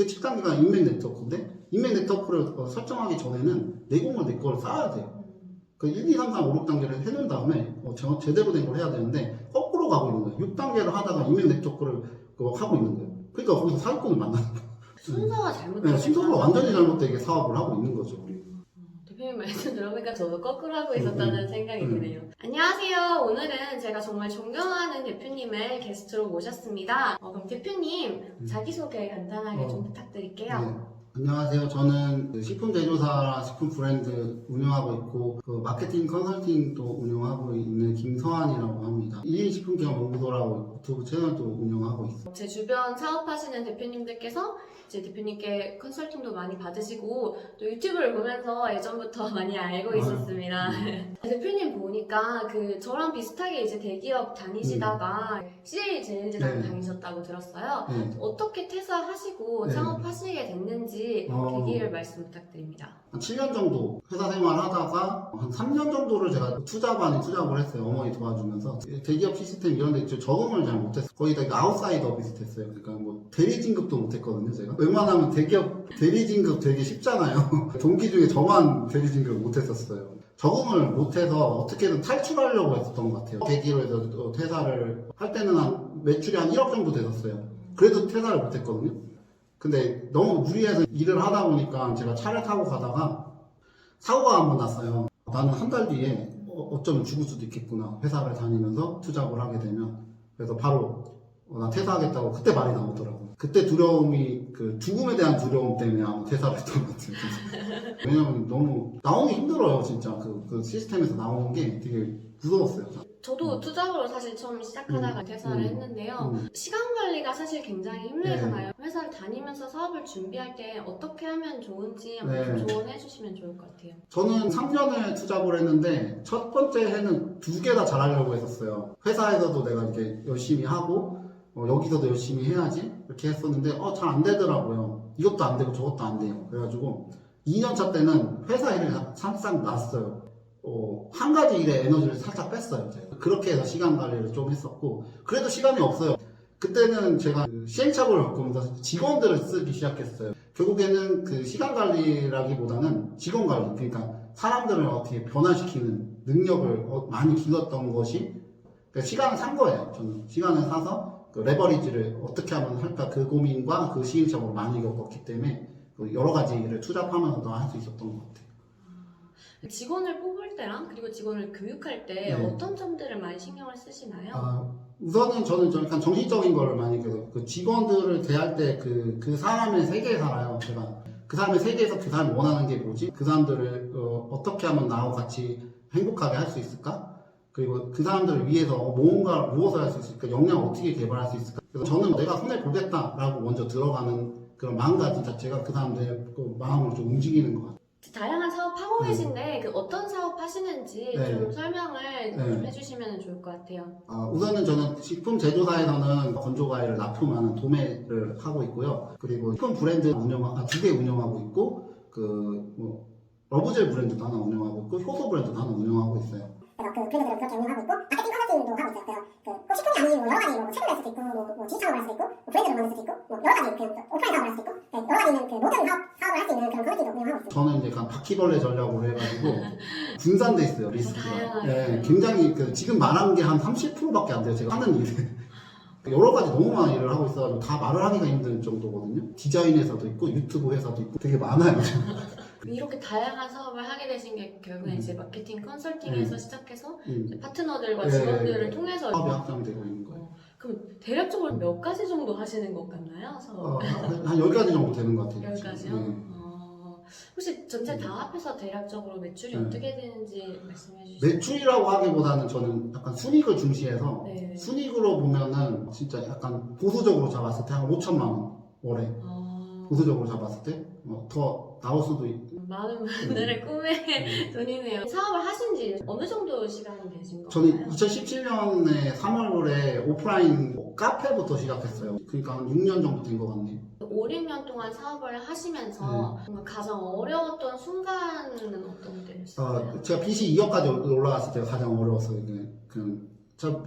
그 10단계가 인맥 네트워크인데 인맥 네트워크를 설정하기 전에는 내공을 내 걸 쌓아야 돼요. 그 1, 2, 3, 4, 5, 6단계를 해놓은 다음에 제대로 된 걸 해야 되는데 거꾸로 가고 있는 거예요. 6단계를 하다가 인맥 네트워크를 하고 있는 거예요. 그러니까 거기서 사기꾼을 만나는 거예요. 순서가 잘못된 네, 순서가 완전히 잘못되게 사업을 하고 있는 거죠, 우리. 대표님 말씀 들어보니까 저도 거꾸로 하고 있었다는 생각이 드네요. 안녕하세요. 오늘은 제가 정말 존경하는 대표님을 게스트로 모셨습니다. 그럼 대표님 자기소개 간단하게 좀 부탁드릴게요. 네. 안녕하세요. 저는 그 식품 제조사, 식품 브랜드 운영하고 있고 그 마케팅 컨설팅도 운영하고 있는 김서한이라고 합니다. 1인 식품기업 연구소라고 유튜브 채널도 운영하고 있어요. 제 주변 사업하시는 대표님들께서 이제 대표님께 컨설팅도 많이 받으시고 또 유튜브를 보면서 예전부터 많이 알고 있었습니다. 대표님 보니까 그 저랑 비슷하게 이제 대기업 다니시다가 CJ 제일제당 네. 다니셨다고 들었어요. 네. 어떻게 퇴사하시고 네. 창업하시게 됐는지 계기를 말씀 부탁드립니다. 한 7년 정도 회사 생활 하다가 한 3년 정도를 제가 투잡을 했어요. 어머니 도와주면서. 대기업 시스템 이런 데 적응을 잘 못했어요. 거의 다 아웃사이더 비슷했어요. 그러니까 뭐 대리 진급도 못했거든요, 제가. 웬만하면 대기업 대리 진급 되게 쉽잖아요. 동기 중에 저만 대리 진급을 못했었어요. 적응을 못해서 어떻게든 탈출하려고 했었던 것 같아요. 계기로 해서 퇴사를 할 때는 한 매출이 한 1억 정도 됐었어요. 그래도 퇴사를 못했거든요. 근데 너무 무리해서 일을 하다 보니까 제가 차를 타고 가다가 사고가 한 번 났어요. 나는 한 달 뒤에 어쩌면 죽을 수도 있겠구나. 회사를 다니면서 투잡을 하게 되면. 그래서 바로 나 퇴사하겠다고 그때 말이 나오더라고요. 그때 두려움이 그 죽음에 대한 두려움 때문에 아마 퇴사를 했던 것 같아요. 왜냐면 너무 나오기 힘들어요, 진짜. 그 시스템에서 나오는 게 되게 무서웠어요. 저도 투잡으로 사실 처음 시작하다가 퇴사를 했는데요. 시간 관리가 사실 굉장히 힘들잖아요. 회사를 다니면서 사업을 준비할 때 어떻게 하면 좋은지 한번 좀 조언해 주시면 좋을 것 같아요. 저는 3년을 투잡을 했는데 첫 번째 해는 2개 다 잘하려고 했었어요. 회사에서도 내가 이렇게 열심히 하고 여기서도 열심히 해야지 이렇게 했었는데 잘 안 되더라고요. 이것도 안 되고 저것도 안 돼요. 그래가지고 2년차 때는 회사 일을 살짝 놨어요. 한 가지 일에 에너지를 살짝 뺐어요. 제가. 그렇게 해서 시간 관리를 좀 했었고 그래도 시간이 없어요. 그때는 제가 시행착오를 겪으면서 직원들을 쓰기 시작했어요. 결국에는 그 시간 관리라기보다는 직원 관리, 그러니까 사람들을 어떻게 변화시키는 능력을 많이 길렀던 것이 그러니까 시간을 산 거예요. 저는 시간을 사서 그 레버리지를 어떻게 하면 할까 그 고민과 그 시행착오를 많이 겪었기 때문에 여러 가지 일을 투잡하면서도 할 수 있었던 것 같아요. 직원을 뽑을 때랑 그리고 직원을 교육할 때 어떤 점들을 많이 신경을 쓰시나요? 우선은 저는 약간 정신적인 거를 많이 그 직원들을 대할 때 그 사람의 세계에 살아요. 제가 그 사람의 세계에서 그 사람이 원하는 게 뭐지? 그 사람들을 어떻게 하면 나하고 같이 행복하게 할 수 있을까? 그리고 그 사람들을 위해서 무엇을 할 수 있을까? 역량을 어떻게 개발할 수 있을까? 그래서 저는 내가 손해 보겠다라고 먼저 들어가는 그런 마음가짐 자체가 그 사람들의 그 마음을 좀 움직이는 것 같아요. 다양한 사업 하고 계신데 그 어떤 사업 하시는지 좀 설명을 좀 해주시면 좋을 것 같아요. 우선은 저는 식품 제조사에서는 건조과일을 납품하는 도매를 하고 있고요. 그리고 식품 브랜드 2개 운영하고 있고 러브젤 브랜드도 하나 운영하고 있고 효소 브랜드도 하나 운영하고 있어요. 그래서 그 브랜드들을 그렇게 운영하고 있고 마케팅 컨설팅도 하고 있어요. 그래서 꼭 식품이 아닌 여러 가지 책을 낼 수도 있고 디지털을 할 수도 있고 브랜드를 만들 수도 있고 여러 가지 오프라인 사업을 할 수도 있고 여러 가지 있는 모든 사업을 할 수 있는 그런 컨설팅도 운영하고 있어요. 저는 이제 약간 바퀴벌레 전략으로 해가지고 분산돼 있어요, 리스크가. 굉장히 지금 말한 게 한 30%밖에 안 돼요. 제가 하는 일이. 여러 가지 너무 많은 일을 하고 있어가지고 다 말을 하기가 힘든 정도거든요. 디자인 회사도 있고 유튜브 회사도 있고 되게 많아요. 이렇게 다양한 사업을 하게 되신 게 결국엔 이제 마케팅 컨설팅에서 시작해서 이제 파트너들과 직원들을 통해서 사업이 확장이 되고 있는 거예요. 그럼 대략적으로 몇 가지 정도 하시는 것 같나요? 사업? 한 10가지 정도 되는 것 같아요. 10가지요? 혹시 전체 다 합해서 대략적으로 매출이 어떻게 되는지 말씀해 주시죠. 매출이라고 하기보다는 저는 약간 순이익을 중시해서 순이익으로 보면은 진짜 약간 보수적으로 잡았을 때 한 5천만 원 월에 보수적으로 잡았을 때 더 나올 수도 있고 많은 분들의 꿈의 돈이네요. 사업을 하신 지 어느 정도 시간이 되신 건가요? 저는 2017년에 3월에 오프라인 카페부터 시작했어요. 그러니까 한 6년 정도 된 것 같네요. 5, 6년 동안 사업을 하시면서 뭔가 가장 어려웠던 순간은 어떤 때였어요? 제가 빚이 2억까지 올라갔을 때가 가장 어려웠어요. 제가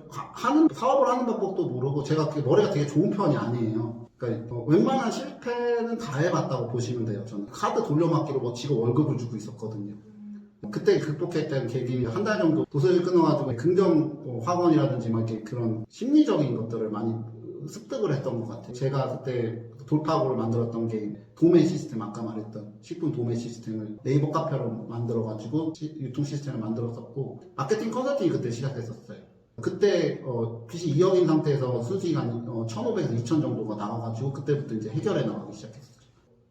사업을 하는 방법도 모르고 제가 머리가 되게 좋은 편이 아니에요. 그러니까 웬만한 실패는 다 해봤다고 보시면 돼요. 저는 카드 돌려막기로 뭐 직업 월급을 주고 있었거든요. 그때 극복했던 계기는 한 달 정도 도서를 끊어가지고 긍정 학원이라든지 막 이렇게 그런 심리적인 것들을 많이 습득을 했던 것 같아요. 제가 그때 돌파구를 만들었던 게 도매 시스템, 아까 말했던 식품 도매 시스템을 네이버 카페로 만들어가지고 유통 시스템을 만들었었고, 마케팅 컨설팅이 그때 시작했었어요. 그때 빚이 2억인 상태에서 순수익 한 1,500에서 2,000 정도가 나와가지고 그때부터 이제 해결해 나가기 시작했어요.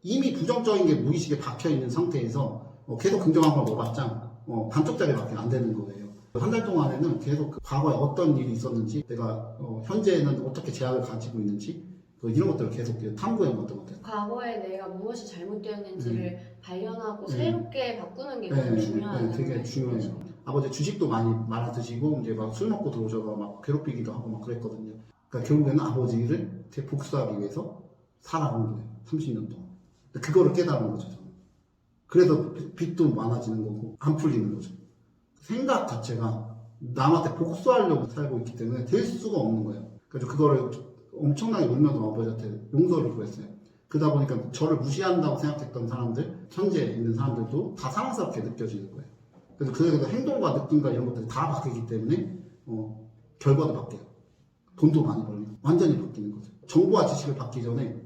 이미 부정적인 게 무의식에 박혀 있는 상태에서 계속 긍정한 걸 먹었자 반쪽짜리밖에 안 되는 거예요. 한 달 동안에는 계속 그 과거에 어떤 일이 있었는지, 내가 현재는 어떻게 제약을 가지고 있는지, 이런 것들을 계속 탐구해 봤던 것 같아요. 과거에 내가 무엇이 잘못되었는지를 발견하고 새롭게 바꾸는 게 너무 중요한 되게 중요해요. 아버지 주식도 많이 말아 드시고 이제 막 술 먹고 들어오셔서 막 괴롭히기도 하고 막 그랬거든요. 그러니까 결국에는 아버지를 복수하기 위해서 살아온 거예요. 30년 동안. 그거를 깨달은 거죠, 저는. 그래서 빚도 많아지는 거고 안 풀리는 거죠. 생각 자체가 남한테 복수하려고 살고 있기 때문에 될 수가 없는 거예요. 그래서 그거를 엄청나게 울면서 아버지한테 용서를 구했어요. 그러다 보니까 저를 무시한다고 생각했던 사람들, 현재에 있는 사람들도 다 사랑스럽게 느껴지는 거예요. 그래서 행동과 느낌과 이런 것들이 다 바뀌기 때문에 결과도 바뀌어요. 돈도 많이 벌리고 완전히 바뀌는 거죠. 정보와 지식을 받기 전에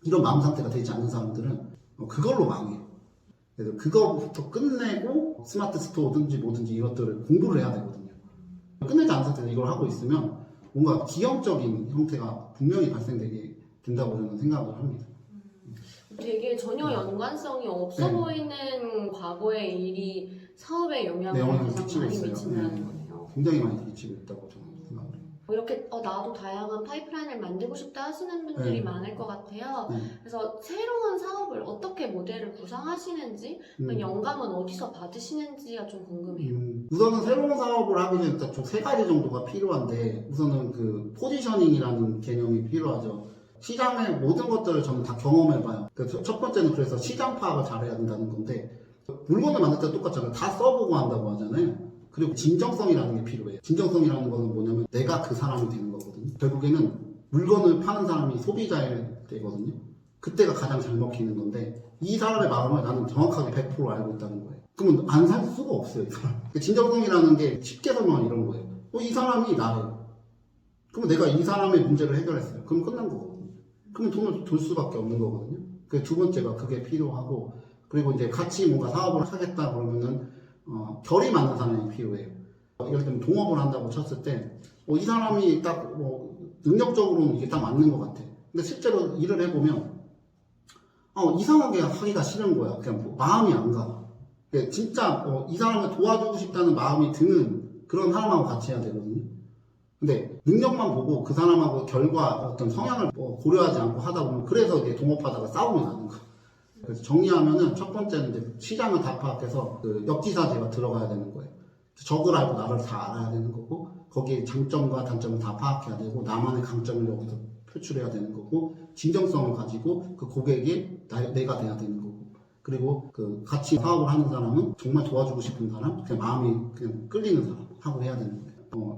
이런 마음 상태가 되지 않는 사람들은 그걸로 망해요. 그래서 그거부터 끝내고 스마트 스토어든지 뭐든지 이것들을 공부를 해야 되거든요. 끝내지 않은 상태에서 이걸 하고 있으면 뭔가 기형적인 형태가 분명히 발생되게 된다고 저는 생각을 합니다. 되게 전혀 연관성이 없어 네. 보이는 과거의 일이 사업에 영향을 영향을 가장 끼치고 많이 있어요. 미친다는 네. 거네요. 굉장히 많이 끼치고 있다고 저는 생각을 해요. 이렇게 나도 다양한 파이프라인을 만들고 싶다 하시는 분들이 네. 많을 것 같아요. 네. 그래서 새로운 사업을 어떻게 모델을 구상하시는지, 그 영감은 어디서 받으시는지가 좀 궁금해요. 우선은 새로운 사업을 하기 전에 일단 총 3가지 정도가 필요한데, 우선은 그 포지셔닝이라는 개념이 필요하죠. 시장의 모든 것들을 저는 다 경험해봐요. 첫 번째는 그래서 시장 파악을 잘해야 된다는 건데, 물건을 만들 때 똑같잖아요. 다 써보고 한다고 하잖아요. 그리고 진정성이라는 게 필요해요. 진정성이라는 것은 뭐냐면 내가 그 사람이 되는 거거든요. 결국에는 물건을 파는 사람이 소비자일 때거든요. 그때가 가장 잘 먹히는 건데, 이 사람의 마음을 나는 정확하게 100% 알고 있다는 거예요. 그러면 안 살 수가 없어요, 이 사람. 진정성이라는 게 쉽게 설명하면 이런 거예요. 이 사람이 나예요. 그러면 내가 이 사람의 문제를 해결했어요. 그럼 끝난 거거든요. 그러면 돈을 줄 수밖에 없는 거거든요. 그 두 번째가 그게 필요하고, 그리고 이제 같이 뭔가 사업을 하겠다 그러면은 결이 맞는 사람이 필요해요. 예를 들면 동업을 한다고 쳤을 때 이 사람이 딱 능력적으로는 이게 딱 맞는 것 같아. 근데 실제로 일을 해보면 이상하게 하기가 싫은 거야. 그냥 마음이 안 가. 진짜 이 사람을 도와주고 싶다는 마음이 드는 그런 사람하고 같이 해야 되거든요. 근데 능력만 보고 그 사람하고 결과 어떤 성향을 고려하지 않고 하다 보면, 그래서 이제 동업하다가 싸움이 나는 거야. 그래서 정리하면은 첫 번째는 이제 시장을 다 파악해서 그 역지사지가 들어가야 되는 거예요. 적을 알고 나를 다 알아야 되는 거고, 거기에 장점과 단점을 다 파악해야 되고, 나만의 강점을 여기서 표출해야 되는 거고, 진정성을 가지고 그 고객이 내가 돼야 되는 거고, 그리고 그 같이 사업을 하는 사람은 정말 도와주고 싶은 사람, 그냥 마음이 그냥 끌리는 사람 하고 해야 되는 거예요.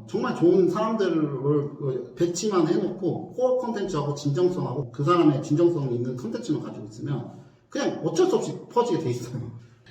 정말 좋은 사람들을 배치만 해놓고 코어 컨텐츠하고 진정성하고 그 사람의 진정성이 있는 컨텐츠만 가지고 있으면 그냥 어쩔 수 없이 퍼지게 돼 있어요.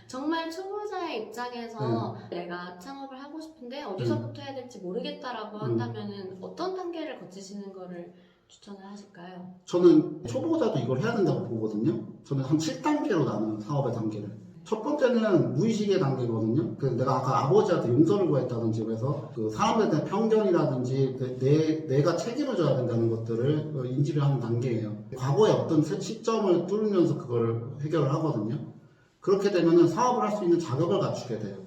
정말 초보자의 입장에서 내가 창업을 하고 싶은데 어디서부터 해야 될지 모르겠다라고 한다면은 어떤 단계를 거치시는 거를 추천을 하실까요? 저는 초보자도 이걸 해야 된다고 보거든요. 저는 한 7단계로 나눠요, 사업의 단계를. 첫 번째는 무의식의 단계거든요. 내가 아까 아버지한테 용서를 구했다든지 그래서 그 사람들에 대한 편견이라든지 내가 책임을 져야 된다는 것들을 인지를 하는 단계예요. 과거의 어떤 시점을 뚫으면서 그걸 해결을 하거든요. 그렇게 되면은 사업을 할 수 있는 자격을 갖추게 돼요.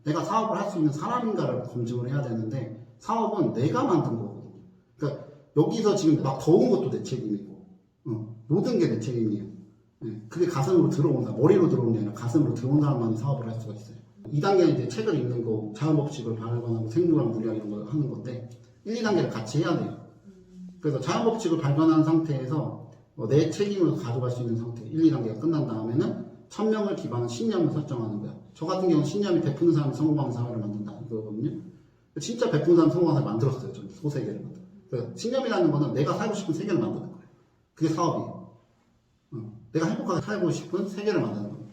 내가 사업을 할 수 있는 사람인가를 검증을 해야 되는데, 사업은 내가 만든 거거든요. 그러니까 여기서 지금 막 더운 것도 내 책임이고, 모든 게 내 책임이에요. 그게 가슴으로 들어온 사람, 머리로 들어온 게 아니라 가슴으로 들어온 사람만이 사업을 할 수가 있어요. 2단계는 이제 책을 읽는 거, 자연법칙을 발견하고 생물학 물리학 이런 걸 하는 건데, 1, 2단계를 같이 해야 돼요. 그래서 자연법칙을 발견한 상태에서 내 책임을 가져갈 수 있는 상태, 1, 2단계가 끝난 다음에는 1000명을 기반한 신념을 설정하는 거야. 저 같은 경우는 신념이 베푸는 사람이 성공하는 사회를 만든다 이거거든요. 진짜 베푸는 사람이 성공하는 사회를 만들었어요. 저는 소세계를 만들어. 신념이라는 거는 내가 살고 싶은 세계를 만드는 거예요. 그게 사업이에요. 내가 행복하게 살고 싶은 세계를 만드는 거예요.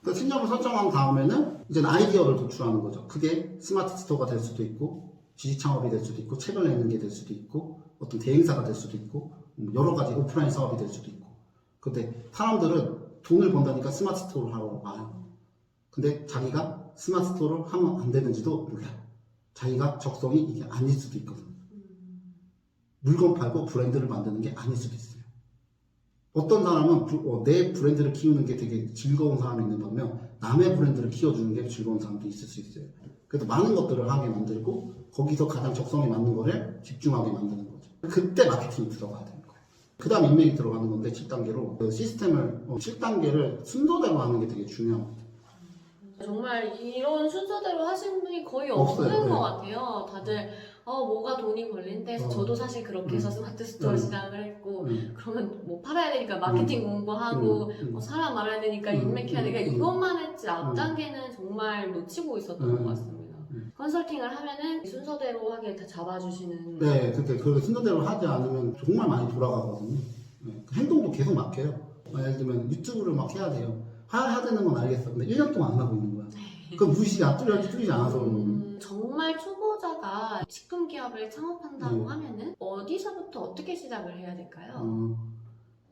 그 신념을 설정한 다음에는 이제 아이디어를 도출하는 거죠. 그게 스마트 스토어가 될 수도 있고, 지식 창업이 될 수도 있고, 책을 내는 게 될 수도 있고, 어떤 대행사가 될 수도 있고, 여러 가지 오프라인 사업이 될 수도 있고. 근데 사람들은 돈을 번다니까 스마트 스토어를 하러 와요. 근데 자기가 스마트 스토어를 하면 안 되는지도 몰라요. 자기가 적성이 이게 아닐 수도 있거든. 물건 팔고 브랜드를 만드는 게 아닐 수도 있어요. 어떤 사람은 내 브랜드를 키우는 게 되게 즐거운 사람이 있는 반면 남의 브랜드를 키워주는 게 즐거운 사람도 있을 수 있어요. 그래서 많은 것들을 하게 만들고 거기서 가장 적성에 맞는 거를 집중하게 만드는 거죠. 그때 마케팅이 들어가야 되는 거예요. 그 다음 인맥이 들어가는 건데 7단계로 그 시스템을 7단계를 순서대로 하는 게 되게 중요합니다. 정말 이런 순서대로 하시는 분이 거의 없어요. 없는 네. 것 같아요. 다들 뭐가 돈이 걸린다 해서 저도 사실 그렇게 해서 스마트 스토어 시작을 했고 그러면 뭐 팔아야 되니까 마케팅 공부하고 사람 알아야 되니까 인맥해야 되니까 이것만 했지 앞단계는 정말 놓치고 있었던 것 같습니다. 컨설팅을 하면은 순서대로 하게 다 잡아주시는. 네, 그렇게 순서대로 하지 않으면 정말 많이 돌아가거든요. 네, 행동도 계속 막혀요. 예를 들면 유튜브를 막 해야 돼요. 해야 되는 건 알겠어. 근데 1년 동안 안 하고 있는 거야. 그럼 무시가 뚫리지 않아서 그러는 정말 초보자가 식품 기업을 창업한다고 하면은 어디서부터 어떻게 시작을 해야 될까요?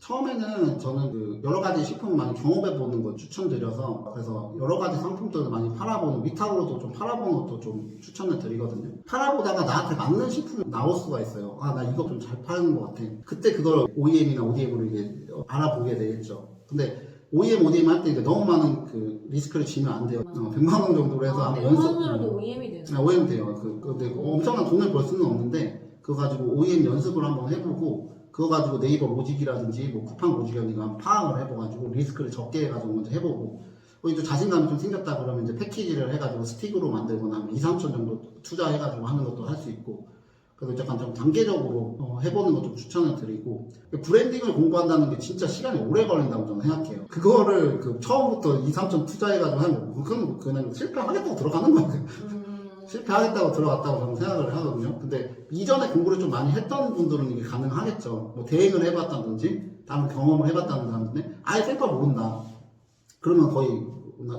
처음에는 저는 그 여러 가지 식품을 많이 경험해보는 걸 추천드려서 그래서 여러 가지 상품들을 많이 팔아보는 위탁으로도 좀 팔아보는 것도 좀 추천을 드리거든요. 팔아보다가 나한테 맞는 식품이 나올 수가 있어요. 아, 나 이거 좀 잘 파는 것 같아. 그때 그걸 OEM이나 ODM으로 이게 알아보게 되겠죠. 근데 OEM, ODM 할 때 너무 많은 그 리스크를 지면 안 돼요. 100만 원 정도로 해서 아마 100만 원으로도 OEM이 되나요? OEM 돼요. 근데 엄청난 돈을 벌 수는 없는데 그거 가지고 OEM 연습을 한번 해보고 그거 가지고 네이버 로직이라든지 뭐 쿠팡 로직이라든지 한번 파악을 해봐가지고 리스크를 적게 해가지고 먼저 해보고 또 자신감이 좀 생겼다 그러면 이제 패키지를 해가지고 스틱으로 만들거나 하면 2, 3천 정도 투자해가지고 하는 것도 할 수 있고 그래서 약간 좀 단계적으로 해보는 거 좀 추천을 드리고 브랜딩을 공부한다는 게 진짜 시간이 오래 걸린다고 저는 생각해요. 그거를 처음부터 2, 3천 투자해가지고 하면 그건 그냥 실패하겠다고 들어가는 거예요. 실패하겠다고 들어갔다고 저는 생각을 하거든요. 근데 이전에 공부를 좀 많이 했던 분들은 이게 가능하겠죠. 뭐 대행을 해봤다든지 다른 경험을 해봤다는 사람들은 아예 실패 모른다. 그러면 거의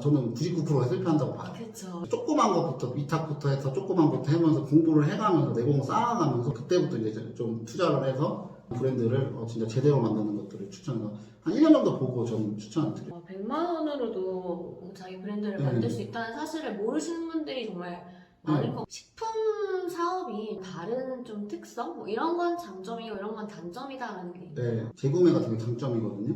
저는 99%가 실패한다고 봐요. 그렇죠. 조그만 것부터 위탁부터 해서 조그만 것부터 하면서 공부를 해가면서 내공을 쌓아가면서 그때부터 이제 좀 투자를 해서 브랜드를 진짜 제대로 만드는 것들을 추천해서 한 1년 정도 보고 저는 추천을 드려요. 100만 원으로도 자기 브랜드를 만들 수 있다는 사실을 모르시는 분들이 정말 많을 거. 식품 사업이 다른 좀 특성? 뭐 이런 건 장점이고 이런 건 단점이다라는 게 있나요? 네, 재구매가 되게 장점이거든요.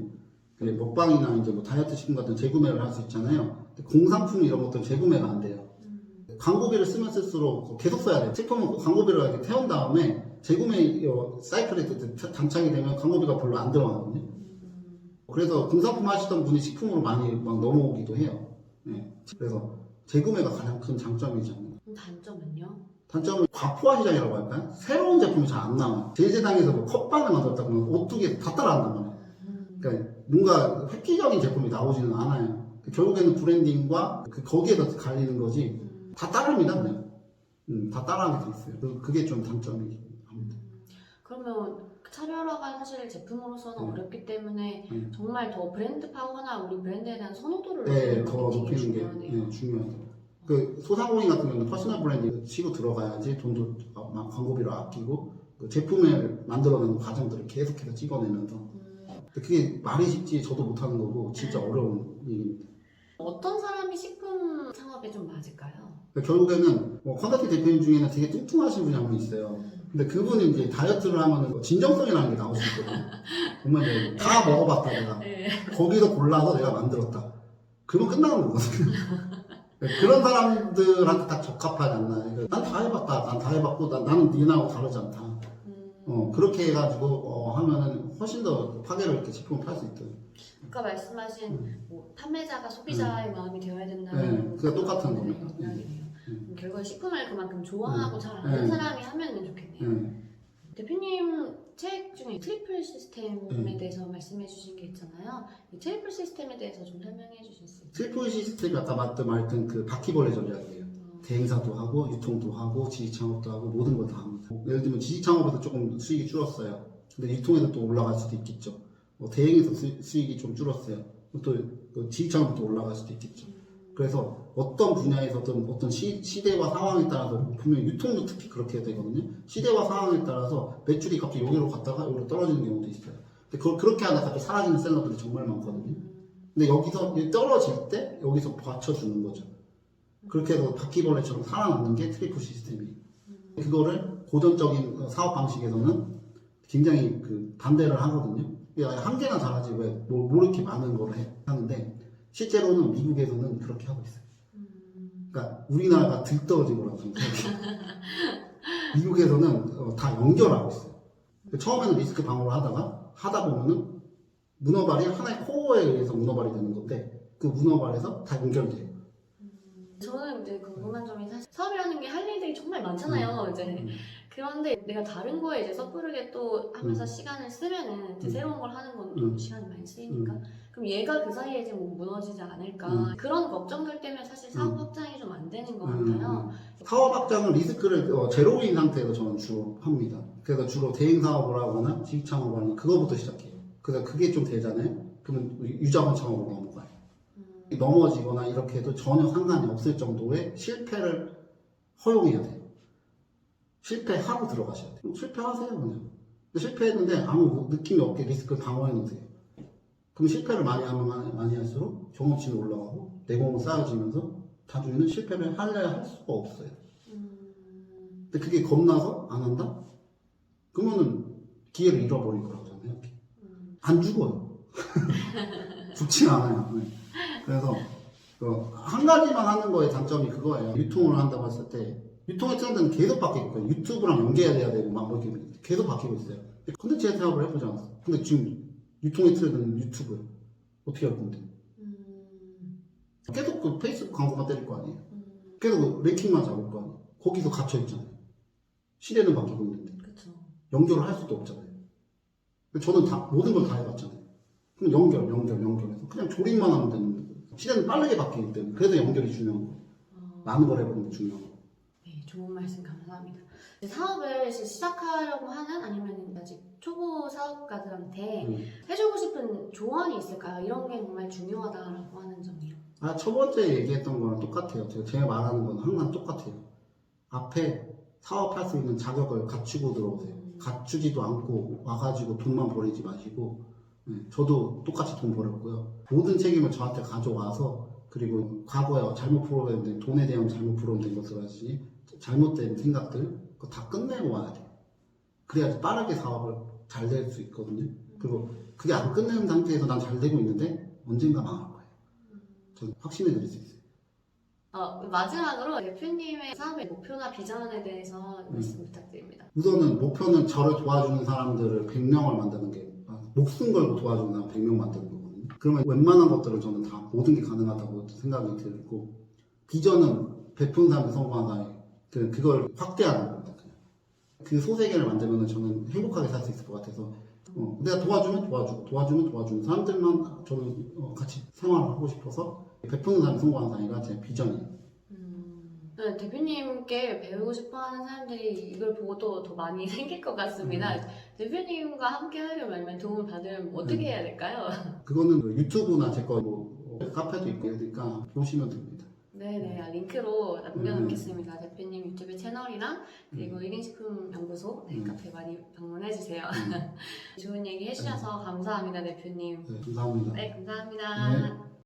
먹방이나 이제 뭐 다이어트 식품 같은 재구매를 할 수 있잖아요. 공산품 이런 것들은 재구매가 안 돼요. 광고비를 쓰면 쓸수록 계속 써야 돼요. 식품은 꼭 광고비를 이렇게 태운 다음에 재구매 사이클에 장착이 되면 광고비가 별로 안 들어가거든요. 그래서 공산품 하시던 분이 식품으로 많이 막 넘어오기도 해요. 네. 그래서 재구매가 가장 큰 장점이지 않나요? 단점은요? 단점은 과포화 시장이라고 할까요? 새로운 제품이 잘 안 나와요. 제재당에서 뭐 컵반을 만들었다 그러면 오뚜기 다 따라한단 말이에요. 그러니까 뭔가 획기적인 제품이 나오지는 않아요. 결국에는 브랜딩과 거기에서 갈리는 거지 다 따릅니다 그냥. 다 따라하게 돼 있어요. 그게 좀 단점이긴 합니다. 그러면 차별화가 사실 제품으로서는 어렵기 때문에 정말 더 브랜드 파워나 우리 브랜드에 대한 선호도를 네, 높이는 더 게 높이는 게 중요하네요. 중요하죠. 소상공인 같은 경우는 퍼스널 브랜딩 치고 들어가야지 돈도 막 광고비로 아끼고 제품을 만들어내는 과정들을 계속해서 찍어내면서 그게 말이 쉽지 저도 못하는 거고 진짜 어려운 일입니다. 어떤 사람이 식품 창업에 좀 맞을까요? 결국에는 컨설팅 대표님 중에는 되게 뚱뚱하신 분이 한 분 있어요. 근데 그분이 이제 다이어트를 하면은 진정성이라는 게 나올 수 있거든요. 정말 다 먹어봤다 내가. 네. 거기서 골라서 내가 만들었다. 그러면 끝나는 거거든요. 그런 사람들한테 딱 적합하지 않나. 난 다 해봤다. 난 다 해봤고 나는 니나하고 다르지 않다. 그렇게 해가지고 하면은 훨씬 더 파괴를 이렇게 제품을 팔 수 있더라고요. 아까 말씀하신 뭐 판매자가 소비자의 마음이 되어야 된다는 그게 똑같은 겁니다. 영향이네요. 결국은 식품을 그만큼 좋아하고 잘 아는 사람이 하면 좋겠네요. 대표님 책 중에 트리플 시스템에 대해서 말씀해 주신 게 있잖아요. 이 트리플 시스템에 대해서 좀 설명해 주실 수 있어요? 트리플 시스템이 아까 말했던 그 바퀴벌레 전략이에요. 대행사도 하고 유통도 하고 지식창업도 하고 모든 걸 다 합니다. 예를 들면 지식창업에서 조금 수익이 줄었어요. 근데 유통에서 또 올라갈 수도 있겠죠. 뭐 대행에서 수익이 좀 줄었어요. 또 지휘차는 또 올라갈 수도 있겠죠. 그래서 어떤 분야에서든 어떤 시대와 상황에 따라서 분명 유통도 특히 그렇게 되거든요. 시대와 상황에 따라서 매출이 갑자기 여기로 갔다가 여기로 떨어지는 경우도 있어요. 근데 그렇게 하다 갑자기 사라지는 셀러들이 정말 많거든요. 근데 여기서 떨어질 때 여기서 받쳐주는 거죠. 그렇게 해서 바퀴벌레처럼 살아남는 게 트리플 시스템이에요. 그거를 고전적인 사업 방식에서는 굉장히 반대를 하거든요. 한 개나 잘하지 왜 뭐 이렇게 많은 걸 하는데 실제로는 미국에서는 그렇게 하고 있어요. 그러니까 우리나라가 들떨어진 거라고 생각해요. 미국에서는 다 연결하고 있어요. 처음에는 리스크 방어를 하다 보면은 문어발이 하나의 코어에 의해서 문어발이 되는 건데 그 문어발에서 다 연결돼요. 저는 이제 궁금한 점이 사실 사업이라는 게 할 일들이 정말 많잖아요. 이제 그런데 내가 다른 거에 이제 섣부르게 또 하면서 시간을 쓰면은 이제 새로운 걸 하는 건 또 시간이 많이 쓰이니까 그럼 얘가 그 사이에 이제 뭐 무너지지 않을까 그런 걱정들 때문에 사실 사업 확장이 좀 안 되는 것 같아요. 사업 확장은 리스크를 제로인 상태에서 저는 주로 합니다. 그래서 주로 대행 사업을 하거나 지식 창업을 하거나 그거부터 시작해요. 그래서 그게 좀 되잖아요. 그러면 유자원 창업으로 넘어가요. 넘어지거나 이렇게 해도 전혀 상관이 없을 정도의 실패를 허용해야 돼요. 실패하고 들어가셔야 돼요. 실패하세요 그냥. 근데 실패했는데 아무 느낌이 없게 리스크를 방어해 놓으세요. 그럼 실패를 많이 하면 많이 할수록 경험치는 올라가고 내공은 쌓여지면서 나중에는 실패를 할 수가 없어요. 근데 그게 겁나서 안 한다? 그러면은 기회를 잃어버릴 거라고 저는 생각해요. 안 죽어요. 죽진 않아요. 네. 그래서 한 가지만 하는 거의 장점이 그거예요. 유통을 한다고 했을 때 유통의 트렌드는 계속 바뀌고 있거든요. 유튜브랑 연계해야 되고 막 이렇게 계속 바뀌고 있어요. 컨텐츠 사업을 해보지 않았어. 근데 지금 유통의 트렌드는 유튜브예요. 어떻게 할 건데? 계속 그 페이스북 광고만 때릴 거 아니에요. 계속 랭킹만 잡을 거 아니에요. 거기서 갇혀 있잖아요. 시대는 바뀌고 있는데 그쵸. 연결을 할 수도 없잖아요. 저는 다 모든 걸 다 해봤잖아요. 그럼 연결해서 그냥 조립만 하면 되는 거예요. 시대는 빠르게 바뀌기 때문에 그래서 연결이 중요한 거예요. 많은 걸 해보는 게 중요한 거예요. 네, 좋은 말씀 감사합니다. 사업을 시작하려고 하는 아니면 아직 초보 사업가들한테 해주고 싶은 조언이 있을까요? 이런 게 정말 중요하다라고 하는 점이요. 첫 번째 얘기했던 거랑 똑같아요. 제가 말하는 건 항상 똑같아요. 앞에 사업할 수 있는 자격을 갖추고 들어오세요. 갖추지도 않고 와가지고 돈만 버리지 마시고 저도 똑같이 돈 벌었고요. 모든 책임을 저한테 가져와서 그리고 과거에 잘못 풀어낸 돈에 대한 잘못 풀어낸 것을 하시니 잘못된 생각들 그거 다 끝내고 와야 돼요. 그래야지 빠르게 사업을 잘 될 수 있거든요. 그리고 그게 안 끝내는 상태에서 난 잘 되고 있는데 언젠가 망할 거예요. 저는 확신해 드릴 수 있어요. 마지막으로 대표님의 사업의 목표나 비전에 대해서 말씀 부탁드립니다. 우선은 목표는 저를 도와주는 사람들을 100명을 만드는 게 목숨 걸고 도와주는 사람 100명 만드는 거거든요. 그러면 웬만한 것들은 저는 다 모든 게 가능하다고 생각이 들고 비전은 베푼 사람이 성공한 사람이 그걸 확대하는 겁니다. 그냥. 그 소세계를 만들면 저는 행복하게 살 수 있을 것 같아서 내가 도와주면 도와주는 사람들만 저는 같이 생활을 하고 싶어서 베푸는 사람이 성공한 사람이가 제 비전이에요. 네, 대표님께 배우고 싶어하는 사람들이 이걸 보고 더 많이 생길 것 같습니다. 대표님과 함께 하려면 아니면 도움을 받으려면 어떻게 해야 될까요? 그거는 유튜브나 제 거 카페도 있고 그러니까 보시면 됩니다. 네네, 링크로 남겨놓겠습니다. 대표님 유튜브 채널이랑 그리고 1인 식품 연구소 카페 많이 방문해주세요. 좋은 얘기 해주셔서 감사합니다, 대표님. 네, 감사합니다. 네, 감사합니다. 네.